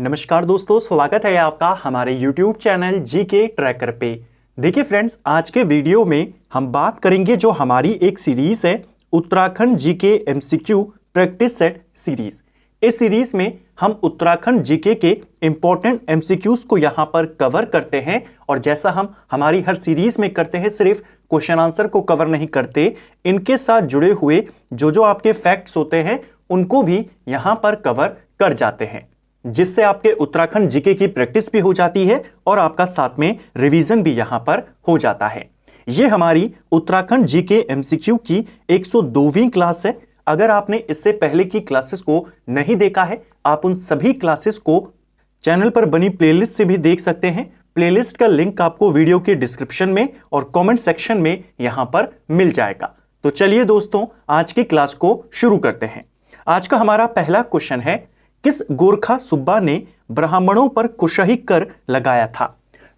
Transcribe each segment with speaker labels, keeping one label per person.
Speaker 1: नमस्कार दोस्तों, स्वागत है आपका हमारे YouTube चैनल जीके ट्रैकर पे। देखिए फ्रेंड्स, आज के वीडियो में हम बात करेंगे जो हमारी एक सीरीज है Uttarakhand GK MCQ practice set series. इस सीरीज में हम उत्तराखंड जीके के इंपॉर्टेंट एमसीक्यूज को यहाँ पर कवर करते हैं और जैसा हम हमारी हर सीरीज में करते हैं, सिर्फ क्वेश्चन आंसर को कवर नहीं करते, इनके साथ जुड़े हुए जो आपके फैक्ट्स होते हैं उनको भी यहाँ पर कवर कर जाते हैं, जिससे आपके उत्तराखंड जीके की प्रैक्टिस भी हो जाती है और आपका साथ में रिवीजन भी यहां पर हो जाता है। यह हमारी उत्तराखंड जीके एमसीक्यू की 102वीं क्लास है। अगर आपने इससे पहले की क्लासेस को नहीं देखा है, आप उन सभी क्लासेस को चैनल पर बनी प्लेलिस्ट से भी देख सकते हैं। प्लेलिस्ट का लिंक आपको वीडियो के डिस्क्रिप्शन में और कमेंट सेक्शन में यहां पर मिल जाएगा। तो चलिए दोस्तों, आज की क्लास को शुरू करते हैं। आज का हमारा पहला क्वेश्चन है, किस गोरखा सुब्बा ने ब्राह्मणों पर कुशही कर लगाया था?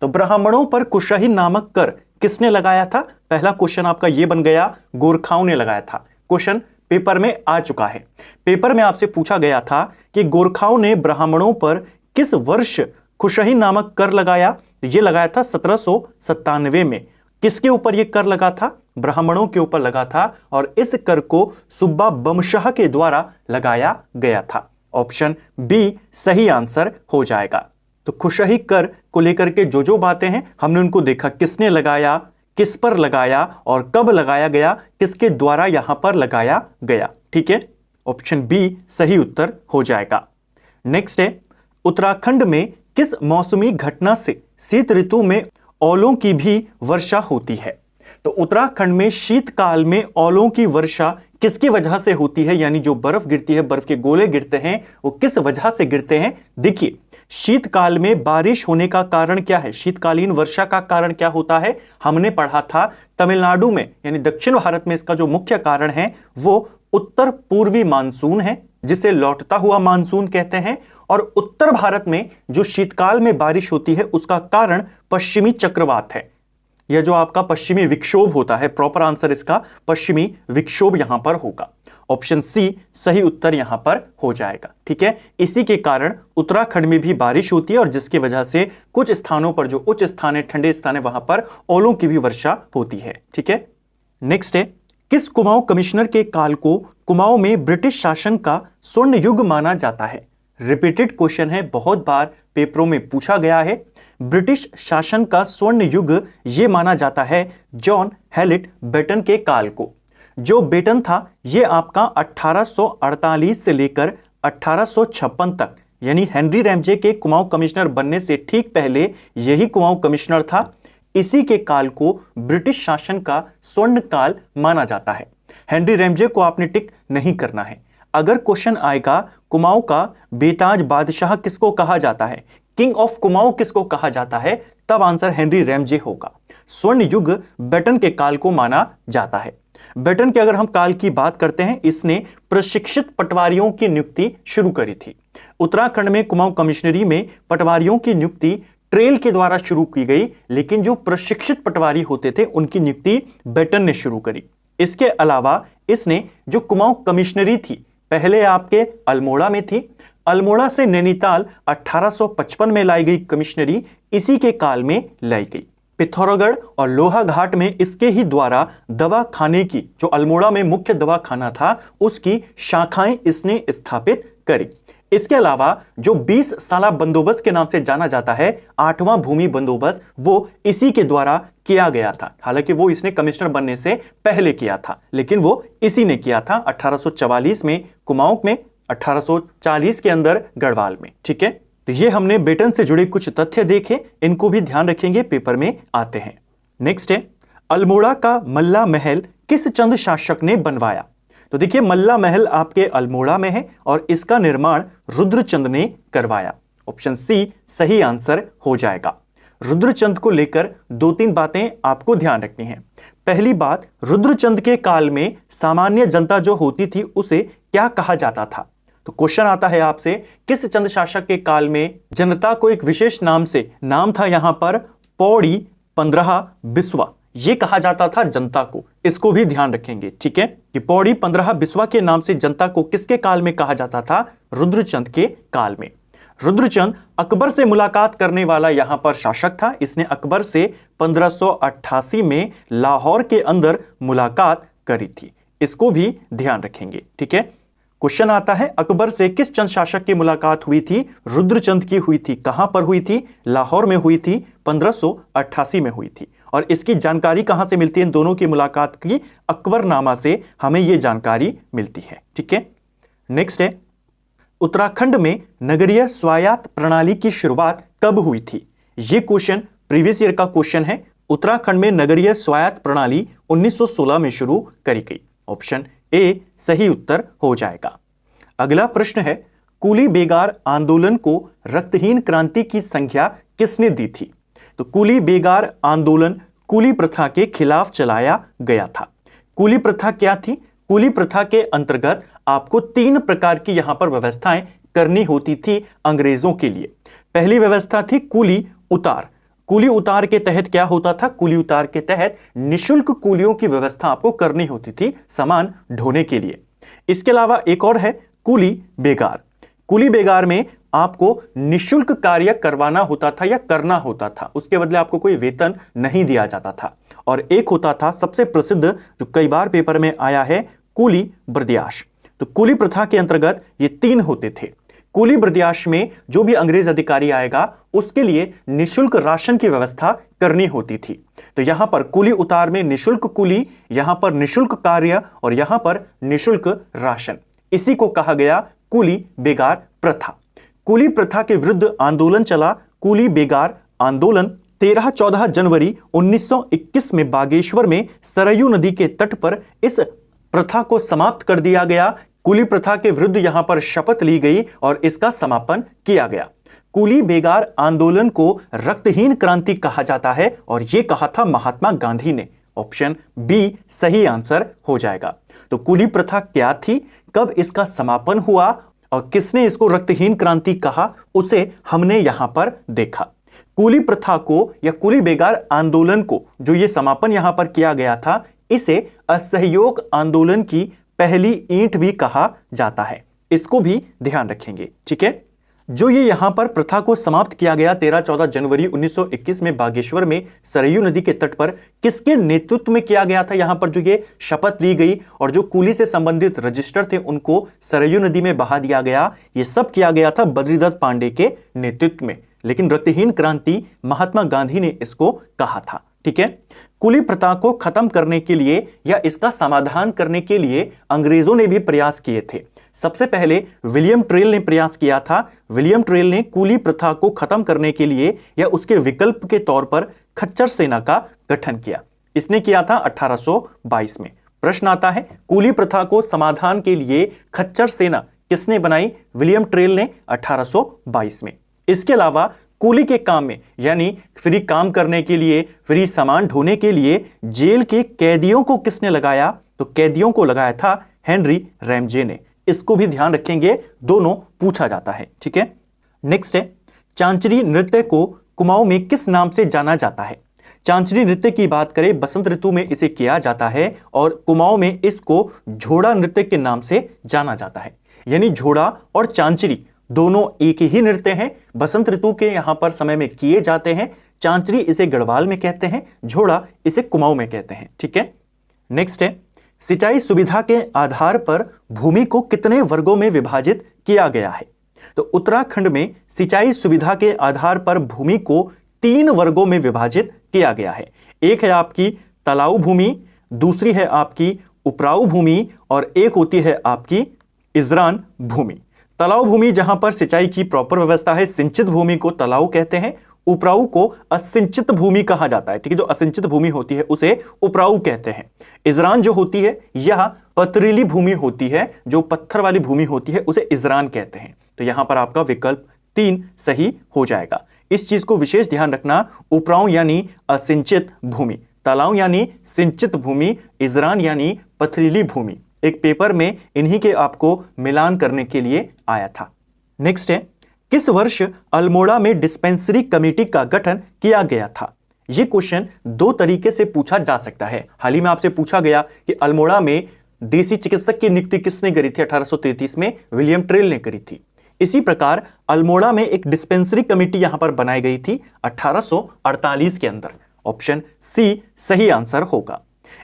Speaker 1: तो ब्राह्मणों पर कुशही नामक कर किसने लगाया था? पहला क्वेश्चन आपका यह बन गया, गोरखाओं ने लगाया था। क्वेश्चन पेपर में आ चुका है। पेपर में आपसे पूछा गया था कि गोरखाओं ने ब्राह्मणों पर किस वर्ष कुशही नामक कर लगाया? यह लगाया था 1797 में। किसके ऊपर यह कर लगा था? ब्राह्मणों के ऊपर लगा था और इस कर को सुब्बा बमशाह के द्वारा लगाया गया था। ऑप्शन बी सही आंसर हो जाएगा। तो कुशही कर को लेकर के जो बातें हैं हमने उनको देखा, किसने लगाया, किस पर लगाया और कब लगाया गया, किसके द्वारा यहां पर लगाया गया। ठीक है, ऑप्शन बी सही उत्तर हो जाएगा। नेक्स्ट है, उत्तराखंड में किस मौसमी घटना से शीत ऋतु में ओलों की भी वर्षा होती है? तो उत्तराखंड में शीतकाल में ओलों की वर्षा किसकी वजह से होती है? यानी जो बर्फ गिरती है, बर्फ के गोले गिरते हैं, वो किस वजह से गिरते हैं? देखिए, शीतकाल में बारिश होने का कारण क्या है? शीतकालीन वर्षा का कारण क्या होता है? हमने पढ़ा था तमिलनाडु में, यानी दक्षिण भारत में इसका जो मुख्य कारण है वो उत्तर पूर्वी मानसून है, जिसे लौटता हुआ मानसून कहते हैं। और उत्तर भारत में जो शीतकाल में बारिश होती है उसका कारण पश्चिमी चक्रवात है। यह जो आपका पश्चिमी विक्षोभ होता है, प्रॉपर आंसर इसका पश्चिमी विक्षोभ यहां पर होगा। ऑप्शन सी सही उत्तर यहां पर हो जाएगा। ठीक है, इसी के कारण उत्तराखंड में भी बारिश होती है और जिसकी वजह से कुछ स्थानों पर, जो उच्च स्थान है, ठंडे स्थान है, वहां पर ओलों की भी वर्षा होती है। ठीक है, नेक्स्ट है, किस कुमाऊं कमिश्नर के काल को कुमाऊं में ब्रिटिश शासन का स्वर्ण युग माना जाता है? रिपीटेड क्वेश्चन है, बहुत बार पेपरों में पूछा गया है। ब्रिटिश शासन का स्वर्ण युग यह माना जाता है जॉन हेलिट बेटन के काल को। जो बेटन था यह आपका 1848 से लेकर 1856 तक, यानी हेनरी रैमजे के कुमाऊं कमिश्नर बनने से ठीक पहले यही कुमाऊं कमिश्नर था। इसी के काल को ब्रिटिश शासन का स्वर्ण काल माना जाता है। हेनरी रैमजे को आपने टिक नहीं करना है। अगर क्वेश्चन आएगा कुमाऊं का बेताज बादशाह किसको कहा जाता है, किंग ऑफ कुमाऊं किसको कहा जाता है, तब आंसर हेनरी रैमजे होगा। स्वर्ण युग बेटन के काल को माना जाता है। बेटन के अगर हम काल की बात करते हैं, इसने प्रशिक्षित पटवारियों की नियुक्ति शुरू करी थी। उत्तराखंड में कुमाऊं कमिश्नरी में पटवारियों की नियुक्ति ट्रेल के द्वारा शुरू की गई, लेकिन जो प्रशिक्षित पटवारी होते थे उनकी नियुक्ति बेटन ने शुरू करी। इसके अलावा इसने जो कुमाऊं कमिश्नरी थी, पहले आपके अल्मोड़ा में थी, अल्मोड़ा से नैनीताल 1855 में लाई गई कमिश्नरी इसी के काल में लाई गई। पिथौरागढ़ और लोहाघाट में इसके ही द्वारा दवा खाने की, जो अल्मोड़ा में मुख्य दवा खाना था, उसकी शाखाएं इसने स्थापित करी। इसके अलावा जो 20 साला बंदोबस्त के नाम से जाना जाता है, 8वां भूमि बंदोबस्त, वो इसी के द्वारा किया गया था। हालांकि वो इसने कमिश्नर बनने से पहले किया था, लेकिन वो इसी ने किया था 1844 में कुमाऊं में, 1840 के अंदर गढ़वाल में। ठीक है, तो ये हमने बेटन से जुड़े कुछ तथ्य देखे, इनको भी ध्यान रखेंगे, पेपर में आते हैं। नेक्स्ट है, अल्मोड़ा का मल्ला महल किस चंद शासक ने बनवाया? तो देखिए, मल्ला महल आपके अल्मोड़ा में है और इसका निर्माण रुद्रचंद ने करवाया। ऑप्शन सी सही आंसर हो जाएगा। रुद्रचंद को लेकर 2-3 बातें आपको ध्यान रखनी है। पहली बात, रुद्रचंद के काल में सामान्य जनता जो होती थी उसे क्या कहा जाता था? तो क्वेश्चन आता है आपसे, किस चंद शासक के काल में जनता को एक विशेष नाम से, नाम था यहां पर पौड़ी 15 बिस्वा, यह कहा जाता था जनता को। इसको भी ध्यान रखेंगे। ठीक है, कि पौड़ी 15 बिस्वा के नाम से जनता को किसके काल में कहा जाता था? रुद्रचंद के काल में। रुद्रचंद अकबर से मुलाकात करने वाला यहां पर शासक था। इसने अकबर से 1588 में लाहौर के अंदर मुलाकात करी थी। इसको भी ध्यान रखेंगे, ठीक है। क्वेश्चन आता है, अकबर से किस चंद शासक की मुलाकात हुई थी? रुद्रचंद की हुई थी। कहां पर हुई थी? लाहौर में हुई थी, 1588 में हुई थी। और इसकी जानकारी कहां से मिलती है? इन दोनों की मुलाकात की अकबरनामा से हमें यह जानकारी मिलती है, ठीक है। नेक्स्ट है, उत्तराखंड में नगरीय स्वायत्त प्रणाली की शुरुआत कब हुई थी? यह क्वेश्चन प्रीवियस ईयर का क्वेश्चन है। उत्तराखंड में नगरीय स्वायत्त प्रणाली 1916 में शुरू करी गई। ऑप्शन ए सही उत्तर हो जाएगा। अगला प्रश्न है, कूली बेगार आंदोलन को रक्तहीन क्रांति की संज्ञा किसने दी थी? तो कूली बेगार आंदोलन कूली प्रथा के खिलाफ चलाया गया था। कूली प्रथा क्या थी? कूली प्रथा के अंतर्गत आपको 3 प्रकार की यहां पर व्यवस्थाएं करनी होती थी अंग्रेजों के लिए। पहली व्यवस्था थी कूली उतार। कूली उतार के तहत क्या होता था? कूली उतार के तहत निशुल्क कूलियों की व्यवस्था आपको करनी होती थी सामान ढोने के लिए। इसके अलावा एक और है कूली बेगार। कूली बेगार में आपको निशुल्क कार्य करवाना होता था या करना होता था, उसके बदले आपको कोई वेतन नहीं दिया जाता था। और एक होता था सबसे प्रसिद्ध जो कई बार पेपर में आया है, कूली बर्दियाश। तो कूली प्रथा के अंतर्गत ये 3 होते थे। कूली बर्दियाश में जो भी अंग्रेज अधिकारी आएगा उसके लिए निशुल्क राशन की व्यवस्था करनी होती थी। तो यहां पर कूली उतार में निशुल्क कूली, यहां पर निशुल्क कार्य और यहां पर निशुल्क राशन। इसी को कहा गया कूली बेगार प्रथा। कूली प्रथा के विरुद्ध आंदोलन चला, कूली बेगार आंदोलन। 13-14 जनवरी 1921 में बागेश्वर में सरयू नदी के तट पर इस प्रथा को समाप्त कर दिया गया। कूली प्रथा के विरुद्ध यहां पर शपथ ली गई और इसका समापन किया गया। कूली बेगार आंदोलन को रक्तहीन क्रांति कहा जाता है और यह कहा था महात्मा गांधी ने। ऑप्शन बी सही आंसर हो जाएगा। तो कूली प्रथा क्या थी, कब इसका समापन हुआ और किसने इसको रक्तहीन क्रांति कहा, उसे हमने यहां पर देखा। कूली प्रथा को या कूली बेगार आंदोलन को जो ये समापन यहां पर किया गया था, इसे असहयोग आंदोलन की पहली ईंट भी कहा जाता है। इसको भी ध्यान रखेंगे, ठीक है। जो ये यहां पर प्रथा को समाप्त किया गया 13-14 जनवरी 1921 में बागेश्वर में सरयू नदी के तट पर किसके नेतृत्व में किया गया था? यहां पर जो ये शपथ ली गई और जो कूली से संबंधित रजिस्टर थे उनको सरयू नदी में बहा दिया गया, ये सब किया गया था बद्रीदत्त पांडे के नेतृत्व में। लेकिन रक्तहीन क्रांति महात्मा गांधी ने इसको कहा था, ठीक है। कूली प्रथा को खत्म करने के लिए या इसका समाधान करने के लिए अंग्रेजों ने भी प्रयास किए थे। सबसे पहले विलियम टेल ने प्रयास किया था। विलियम टेल ने कूली प्रथा को खत्म करने के लिए या उसके विकल्प के तौर पर खच्चर सेना का गठन किया। इसने किया था 1822 में। प्रश्न आता है, कूली प्रथा को समाधान के लिए खच्चर सेना किसने बनाई? विलियम टेल ने 1822 में। इसके अलावा कूली के काम में यानी फ्री काम करने के लिए, फ्री सामान ढोने के लिए जेल के कैदियों को किसने लगाया? तो कैदियों को लगाया था हेनरी रैमजे ने। इसको भी ध्यान रखेंगे, दोनों पूछा जाता है, ठीक है। नेक्स्ट है, चांचरी नृत्य को कुमाऊं में किस नाम से जाना जाता है? चांचरी नृत्य की बात करें, बसंत ऋतु में इसे किया जाता है और कुमाऊं में इसको झोड़ा नृत्य के नाम से जाना जाता है। यानी झोड़ा और चांचरी दोनों एक ही नृत्य हैं। बसंत ऋतु के यहां पर समय में किए जाते हैं। चांचरी इसे गढ़वाल में कहते हैं, झोड़ा इसे कुमाऊं में कहते हैं, ठीक है। नेक्स्ट है, सिंचाई सुविधा के आधार पर भूमि को कितने वर्गों में विभाजित किया गया है? तो उत्तराखंड में सिंचाई सुविधा के आधार पर भूमि को 3 वर्गों में विभाजित किया गया है। एक है आपकी तलाऊ भूमि, दूसरी है आपकी उपराऊ भूमि और एक होती है आपकी इजरान भूमि। तलाऊ भूमि जहां पर सिंचाई की प्रॉपर व्यवस्था है, सिंचित भूमि को तलाऊ कहते हैं। उपराऊ को असिंचित भूमि कहा जाता है, ठीक है। जो असिंचित भूमि होती है उसे उपराऊ कहते हैं। इजरान जो होती है यह पथरीली भूमि होती है, जो पत्थर वाली भूमि होती है उसे इजरान कहते हैं। तो यहां पर आपका विकल्प 3 सही हो जाएगा। इस चीज को विशेष ध्यान रखना, उपराऊ यानी असिंचित भूमि, तलाऊ यानी सिंचित भूमि, इजरान यानी पथरीली भूमि। एक पेपर में इन्हीं के आपको मिलान करने के लिए आया था। नेक्स्ट है, किस वर्ष अल्मोड़ा में डिस्पेंसरी कमेटी का गठन किया गया था? यह क्वेश्चन 2 तरीके से पूछा जा सकता है। हाल ही में आपसे पूछा गया कि अल्मोड़ा में देसी चिकित्सक की नियुक्ति किसने करी थी? 1833 में विलियम टेल ने करी थी। इसी प्रकार अल्मोड़ा में एक डिस्पेंसरी कमेटी यहां पर बनाई गई थी 1848 के अंदर। ऑप्शन सी सही आंसर होगा।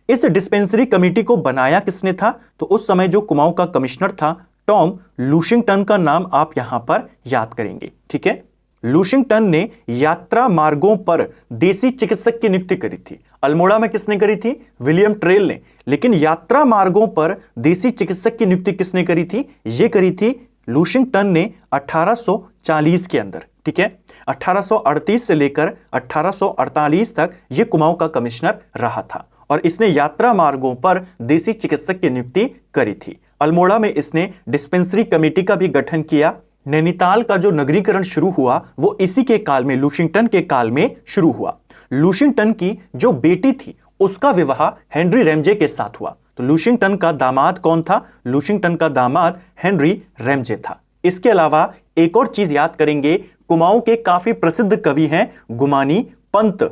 Speaker 1: इस डिस्पेंसरी कमेटी को बनाया किसने था? तो उस समय जो कुमाऊं का कमिश्नर था टॉम लूशिंगटन का नाम आप यहां पर याद करेंगे। ठीक है, लूशिंगटन ने यात्रा मार्गों पर देसी चिकित्सक की नियुक्ति करी थी। अल्मोड़ा में किसने करी थी? विलियम ट्रेल ने। लेकिन यात्रा मार्गों पर देसी चिकित्सक की नियुक्ति किसने करी थी? यह करी थी लूशिंगटन ने 1840 के अंदर। ठीक है, 1838 से लेकर 1848 तक यह कुमाऊं का कमिश्नर रहा था और इसने यात्रा मार्गों पर देसी चिकित्सक की नियुक्ति करी थी। अल्मोड़ा में इसने डिस्पेंसरी कमेटी का भी गठन किया। नैनीताल का जो नगरीकरण शुरू हुआ वो इसी के काल में, लूशिंगटन के काल में शुरू हुआ। लूशिंगटन की जो बेटी थी उसका विवाह हेनरी रैमजे के साथ हुआ। तो लूशिंगटन का दामाद कौन था? लूशिंगटन का दामाद हेनरी रैमजे था। इसके अलावा एक और चीज याद करेंगे, कुमाऊं के काफी प्रसिद्ध कवि हैं गुमानी पंत।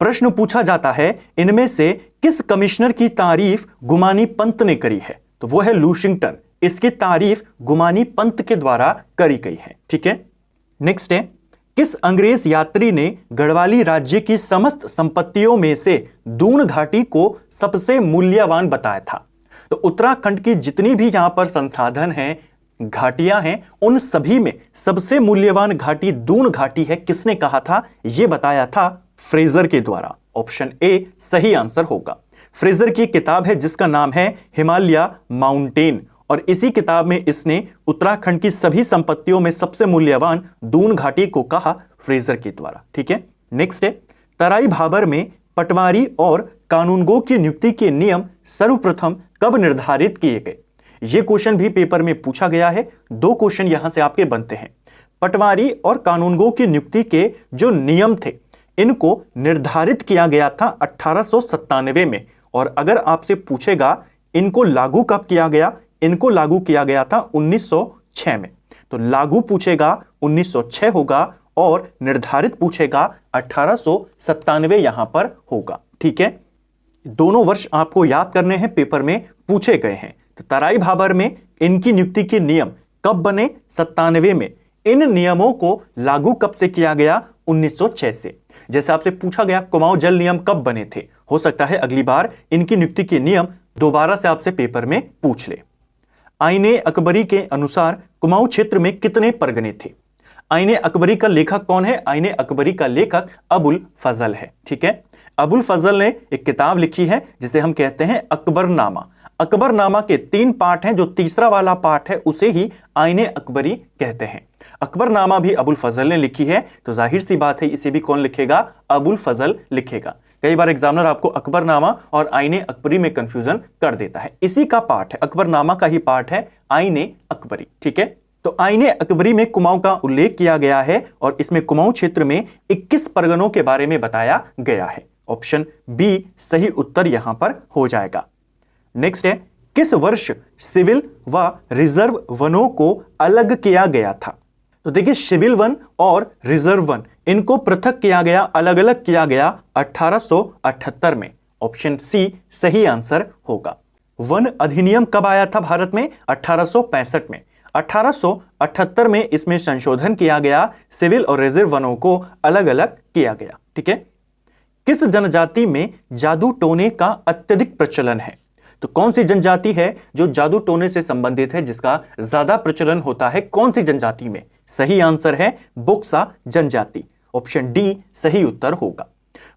Speaker 1: प्रश्न पूछा जाता है इनमें से किस कमिश्नर की तारीफ गुमानी पंत ने करी है? तो वो है लूशिंगटन। इसकी तारीफ गुमानी पंत के द्वारा करी गई है। ठीक है, नेक्स्ट है, किस अंग्रेज यात्री ने गढ़वाली राज्य की समस्त संपत्तियों में से दून घाटी को सबसे मूल्यवान बताया था? तो उत्तराखंड की जितनी भी यहां पर संसाधन हैं, घाटियां हैं, उन सभी में सबसे मूल्यवान घाटी दून घाटी है। किसने कहा था? यह बताया था फ्रेजर के द्वारा। ऑप्शन ए सही आंसर होगा। फ्रेजर की किताब है जिसका नाम है हिमालय माउंटेन और इसी किताब में इसने उत्तराखंड की सभी संपत्तियों में सबसे मूल्यवान दून घाटी को कहा फ्रेजर के द्वारा। ठीक है, नेक्स्ट है, तराई भाबर में पटवारी और कानूनगो की नियुक्ति के नियम सर्वप्रथम कब निर्धारित किए गए? यह क्वेश्चन भी पेपर में पूछा गया है। दो क्वेश्चन यहां से आपके बनते हैं। पटवारी और कानूनगो की नियुक्ति के जो नियम थे इनको निर्धारित किया गया था 1897 में। और अगर आपसे पूछेगा इनको लागू कब किया गया? इनको लागू किया गया था 1906 में। तो लागू पूछेगा 1906 होगा और निर्धारित पूछेगा 1897 यहां पर होगा। ठीक है, दोनों वर्ष आपको याद करने हैं, पेपर में पूछे गए हैं। तो तराई भाबर में इनकी नियुक्ति के नियम कब बने? 97 में। इन नियमों को लागू कब से किया गया? 1906 से। जैसे आपसे पूछा गया कुमाऊं जल नियम कब बने थे, हो सकता है अगली बार इनकी नियुक्ति के नियम दोबारा से आपसे पेपर में पूछ ले। आईने अकबरी के अनुसार कुमाऊं क्षेत्र में कितने परगने थे? आईने अकबरी का लेखक कौन है? आईने अकबरी का लेखक अबुल फजल है। ठीक है, अबुल फजल ने एक किताब लिखी है जिसे हम कहते हैं अकबरनामा। अकबरनामा के 3 पार्ट हैं, जो तीसरा वाला पार्ट है उसे ही आईने अकबरी कहते हैं। अकबरनामा भी अबुल फजल ने लिखी है, तो जाहिर सी बात है इसे भी कौन लिखेगा? अबुल फजल लिखेगा। कई बार एग्जामिनर आपको अकबरनामा और आईने अकबरी में कंफ्यूजन कर देता है। इसी का पार्ट है, अकबरनामा का ही पार्ट है आईने अकबरी। ठीक है, तो आईने अकबरी में कुमाऊं का उल्लेख किया गया है और इसमें कुमाऊं क्षेत्र में 21 परगनों के बारे में बताया गया है। ऑप्शन बी सही उत्तर यहां पर हो जाएगा। नेक्स्ट है, किस वर्ष सिविल व रिजर्व वनों को अलग किया गया था? तो देखिए, सिविल वन और रिजर्व वन इनको पृथक किया गया, अलग अलग किया गया 1878 में। ऑप्शन सी सही आंसर होगा। वन अधिनियम कब आया था भारत में? 1865 में। 1878 में इसमें संशोधन किया गया, सिविल और रिजर्व वनों को अलग अलग किया गया। ठीक है, किस जनजाति में जादू टोने का अत्यधिक प्रचलन है? तो कौन सी जनजाति है जो जादू टोने से संबंधित है, जिसका ज्यादा प्रचलन होता है? कौन सी जनजाति में? सही आंसर है बोक्सा जनजाति। ऑप्शन डी सही उत्तर होगा।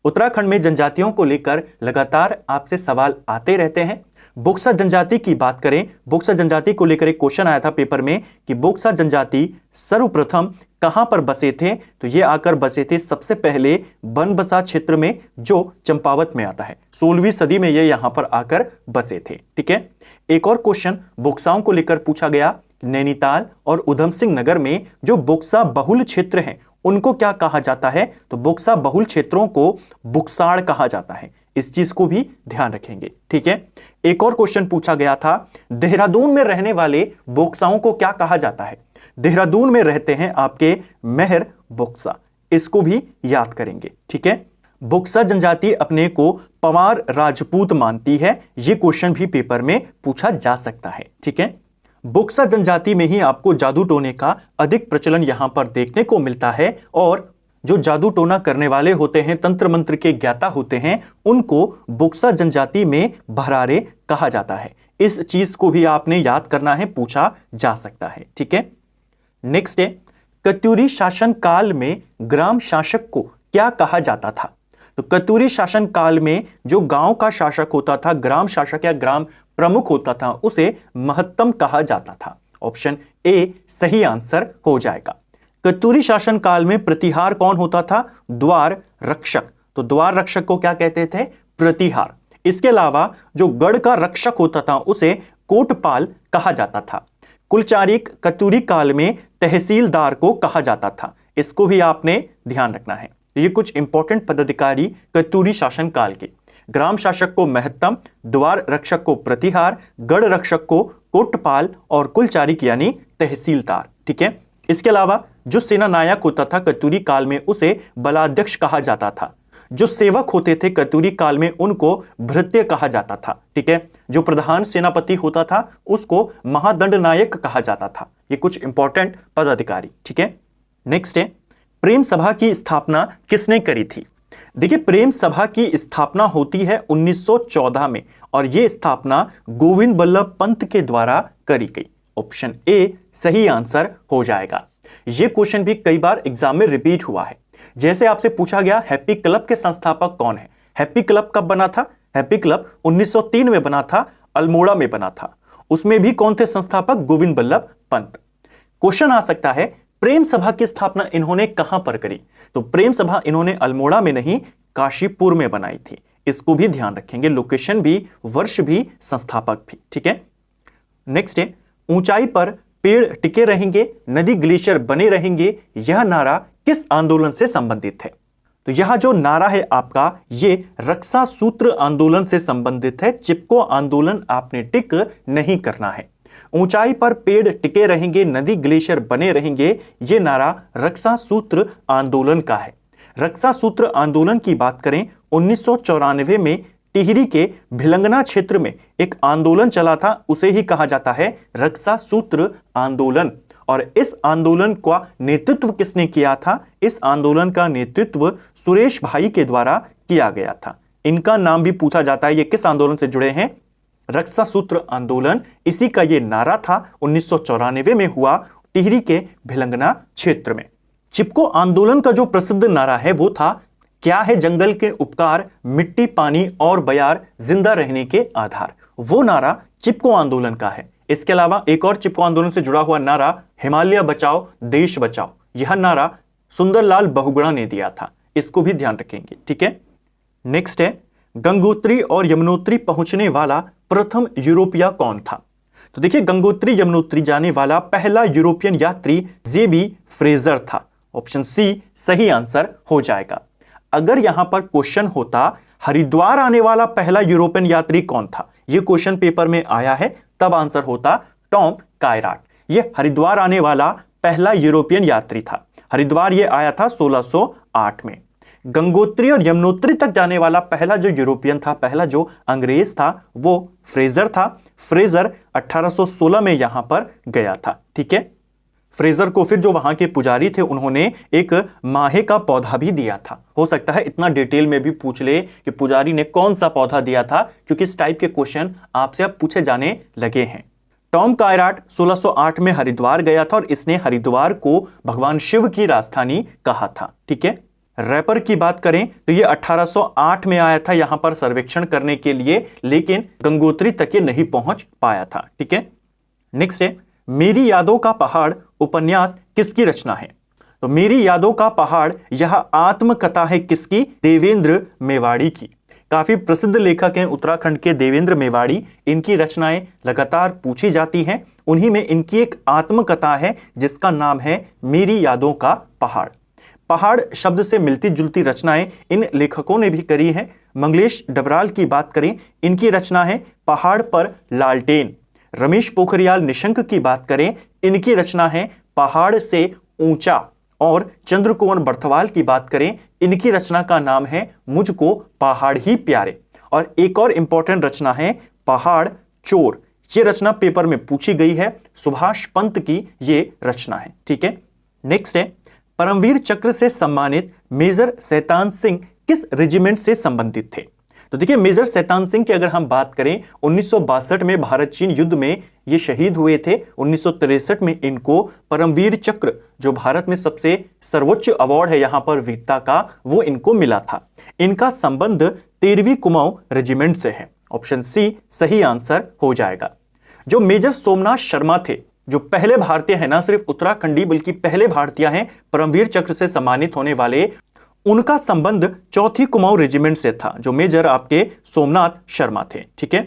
Speaker 1: उत्तराखंड में जनजातियों को लेकर लगातार आपसे सवाल आते रहते हैं। बोक्सा जनजाति की बात करें, बोक्सा जनजाति को लेकर एक क्वेश्चन आया था पेपर में कि बोक्सा जनजाति सर्वप्रथम कहां पर बसे थे? तो ये आकर बसे थे सबसे पहले बनबसा क्षेत्र में, जो चंपावत में आता है। 16वीं सदी में ये यहां पर आकर बसे थे। ठीक है, एक और क्वेश्चन बोक्साओं को लेकर पूछा गया, नैनीताल और उधम सिंह नगर में जो बोक्सा बहुल क्षेत्र हैं उनको क्या कहा जाता है? तो बोक्सा बहुल क्षेत्रों को बुक्साड़ कहा जाता है। इस चीज को भी ध्यान रखेंगे। ठीक है, एक और क्वेश्चन पूछा गया था, देहरादून में रहने वाले बोक्साओं को क्या कहा जाता है? देहरादून में रहते हैं आपके मेहर बोक्सा। इसको भी याद करेंगे। ठीक है, बोक्सा जनजाति अपने को पवार राजपूत मानती है। यह क्वेश्चन भी पेपर में पूछा जा सकता है। ठीक है, बुक्सा जनजाति में ही आपको जादू टोने का अधिक प्रचलन यहां पर देखने को मिलता है और जो जादू टोना करने वाले होते हैं, तंत्र मंत्र के ज्ञाता होते हैं, उनको बुक्सा जनजाति में भरारे कहा जाता है। इस चीज को भी आपने याद करना है, पूछा जा सकता है। ठीक है, नेक्स्ट है, कत्यूरी शासन काल में ग्राम शासक को क्या कहा जाता था? तो कत्यूरी शासन काल में जो गांव का शासक होता था, ग्राम शासक या ग्राम प्रमुख होता था, उसे महत्तम कहा जाता था। ऑप्शन ए सही आंसर हो जाएगा। कत्यूरी शासन काल में प्रतिहार कौन होता था? द्वार रक्षक। तो द्वार रक्षक को क्या कहते थे? प्रतिहार। इसके अलावा जो गढ़ का रक्षक होता था उसे कोटपाल कहा जाता था। कुलचारिक कत्यूरी काल में तहसीलदार को कहा जाता था। इसको भी आपने ध्यान रखना है। ये कुछ इंपॉर्टेंट पदाधिकारी कत्यूरी शासन काल के। ग्राम शासक को महत्तम, द्वार रक्षक को प्रतिहार, गढ़ रक्षक को कोटपाल और कुलचारिक यानी तहसीलदार। ठीक है, इसके अलावा जो सेना नायक होता था कत्यूरी काल में उसे बलाध्यक्ष कहा जाता था। जो सेवक होते थे कत्यूरी काल में उनको भृत्य कहा जाता था। ठीक है, जो प्रधान सेनापति होता था उसको महादंड नायक कहा जाता था। ये कुछ इंपॉर्टेंट पदाधिकारी। ठीक है, नेक्स्ट है, प्रेम सभा की स्थापना किसने करी थी? देखिए, प्रेम सभा की स्थापना होती है 1914 में और यह स्थापना गोविंद बल्लभ पंत के द्वारा करी गई। ऑप्शन ए सही आंसर हो जाएगा। यह क्वेश्चन भी कई बार एग्जाम में रिपीट हुआ है। जैसे आपसे पूछा गया हैप्पी क्लब के संस्थापक कौन है? हैप्पी क्लब कब बना था? हैप्पी क्लब 1903 में बना था, अल्मोड़ा में बना था। उसमें भी कौन थे संस्थापक? गोविंद बल्लभ पंत। क्वेश्चन आ सकता है प्रेम सभा की स्थापना इन्होंने कहां पर करी? तो प्रेम सभा इन्होंने अल्मोड़ा में नहीं, काशीपुर में बनाई थी। इसको भी ध्यान रखेंगे, लोकेशन भी, वर्ष भी, संस्थापक भी। ठीक है, नेक्स्ट है, ऊंचाई पर पेड़ टिके रहेंगे, नदी ग्लेशियर बने रहेंगे, यह नारा किस आंदोलन से संबंधित है? तो यह जो नारा है आपका, ये रक्षा सूत्र आंदोलन से संबंधित है। चिपको आंदोलन आपने टिक नहीं करना है। ऊंचाई पर पेड़ टिके रहेंगे, नदी ग्लेशियर बने रहेंगे, ये नारा रक्षा सूत्र आंदोलन का है। रक्षा सूत्र आंदोलन की बात करें, 1994 में टिहरी के भिलंगना क्षेत्र में एक आंदोलन चला था, उसे ही कहा जाता है रक्षा सूत्र आंदोलन। और इस आंदोलन का नेतृत्व किसने किया था? इस आंदोलन का नेतृत्व सुरेश भाई के द्वारा किया गया था। इनका नाम भी पूछा जाता है। ये किस आंदोलन से जुड़े हैं? रक्षा सूत्र आंदोलन। इसी का ये नारा था, 1994 में हुआ, टिहरी के भिलंगना क्षेत्र में। चिपको आंदोलन का जो प्रसिद्ध नारा है वो था, क्या है जंगल के उपकार, मिट्टी पानी और बयार, जिंदा रहने के आधार। वो नारा चिपको आंदोलन का है। इसके अलावा एक और चिपको आंदोलन से जुड़ा हुआ नारा, हिमालय बचाओ देश बचाओ, यह नारा सुंदरलाल बहुगुणा ने दिया था। इसको भी ध्यान रखेंगे। ठीक है, नेक्स्ट है, गंगोत्री और यमुनोत्री पहुंचने वाला प्रथम यूरोपीय कौन था? तो देखिए, गंगोत्री यमुनोत्री जाने वाला पहला यूरोपियन यात्री जेबी फ्रेजर था। ऑप्शन सी सही आंसर हो जाएगा। अगर यहां पर क्वेश्चन होता हरिद्वार आने वाला पहला यूरोपियन यात्री कौन था, यह क्वेश्चन पेपर में आया है, तब आंसर होता टॉम कायराट। यह हरिद्वार आने वाला पहला यूरोपियन यात्री था। हरिद्वार यह आया था 1608 में। गंगोत्री और यमुनोत्री तक जाने वाला पहला जो यूरोपियन था, पहला जो अंग्रेज था, वो फ्रेजर था। फ्रेजर 1816 में यहां पर गया था। ठीक है, फ्रेजर को फिर जो वहां के पुजारी थे उन्होंने एक माहे का पौधा भी दिया था। हो सकता है इतना डिटेल में भी पूछ ले कि पुजारी ने कौन सा पौधा दिया था, क्योंकि इस टाइप के क्वेश्चन आपसे अब पूछे जाने लगे हैं। टॉम कायराट 1608 में हरिद्वार गया था और इसने हरिद्वार को भगवान शिव की राजधानी कहा था। ठीक है, रैपर की बात करें तो ये 1808 में आया था यहां पर सर्वेक्षण करने के लिए, लेकिन गंगोत्री तक ये नहीं पहुंच पाया था। ठीक है, नेक्स्ट है, मेरी यादों का पहाड़ उपन्यास किसकी रचना है? तो मेरी यादों का पहाड़ यह आत्मकथा है किसकी? देवेंद्र मेवाड़ी की। काफी प्रसिद्ध लेखक हैं उत्तराखंड के देवेंद्र मेवाड़ी। इनकी रचनाएं लगातार पूछी जाती हैं। उन्हीं में इनकी एक आत्मकथा है जिसका नाम है मेरी यादों का पहाड़। पहाड़ शब्द से मिलती जुलती रचनाएं इन लेखकों ने भी करी हैं। मंगलेश डबराल की बात करें, इनकी रचना है पहाड़ पर लालटेन। रमेश पोखरियाल निशंक की बात करें, इनकी रचना है पहाड़ से ऊंचा। और चंद्रकुंवर बर्थवाल की बात करें, इनकी रचना का नाम है मुझको पहाड़ ही प्यारे। और एक और इंपॉर्टेंट रचना है पहाड़ चोर। ये रचना पेपर में पूछी गई है, सुभाष पंत की ये रचना है। ठीक है, नेक्स्ट है, परमवीर चक्र से सम्मानित मेजर शैतान सिंह किस रेजिमेंट से संबंधित थे? तो देखिए, मेजर शैतान सिंह की अगर हम बात करें 1962 में भारत चीन युद्ध में ये शहीद हुए थे। 1963 में इनको परमवीर चक्र, जो भारत में सबसे सर्वोच्च अवार्ड है यहां पर वीरता का, वो इनको मिला था। इनका संबंध 13वीं कुमाऊं रेजिमेंट से है। ऑप्शन सी सही आंसर हो जाएगा। जो मेजर सोमनाथ शर्मा थे, जो पहले भारतीय है, ना सिर्फ उत्तराखंडी बल्कि पहले भारतीय हैं परमवीर चक्र से सम्मानित होने वाले, उनका संबंध 4थी कुमाऊं रेजिमेंट से था। जो मेजर आपके सोमनाथ शर्मा थे, ठीक है,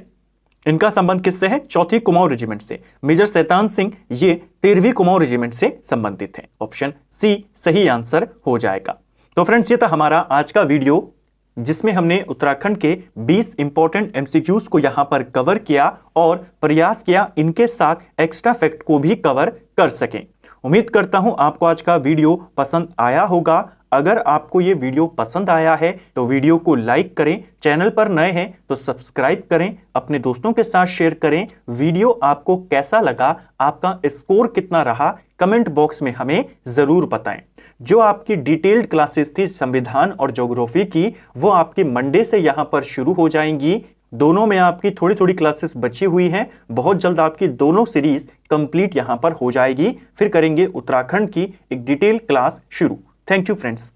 Speaker 1: इनका संबंध किससे है? 4थी कुमाऊं रेजिमेंट से। मेजर शैतान सिंह ये 13वीं कुमाऊं रेजिमेंट से संबंधित हैं। ऑप्शन सी सही आंसर हो जाएगा। तो फ्रेंड्स, ये था हमारा आज का वीडियो, जिसमें हमने उत्तराखंड के 20 इंपॉर्टेंट एमसीक्यूज को यहां पर कवर किया और प्रयास किया इनके साथ एक्स्ट्रा फैक्ट को भी कवर कर सकें। उम्मीद करता हूं आपको आज का वीडियो पसंद आया होगा। अगर आपको ये वीडियो पसंद आया है तो वीडियो को लाइक करें, चैनल पर नए हैं तो सब्सक्राइब करें, अपने दोस्तों के साथ शेयर करें। वीडियो आपको कैसा लगा, आपका स्कोर कितना रहा, कमेंट बॉक्स में हमें जरूर बताएं। जो आपकी डिटेल्ड क्लासेस थी संविधान और ज्योग्राफी की, वो आपकी मंडे से यहां पर शुरू हो जाएंगी। दोनों में आपकी थोड़ी थोड़ी क्लासेस बची हुई हैं। बहुत जल्द आपकी दोनों सीरीज कंप्लीट यहां पर हो जाएगी। फिर करेंगे उत्तराखंड की एक डिटेल क्लास शुरू। Thank you friends.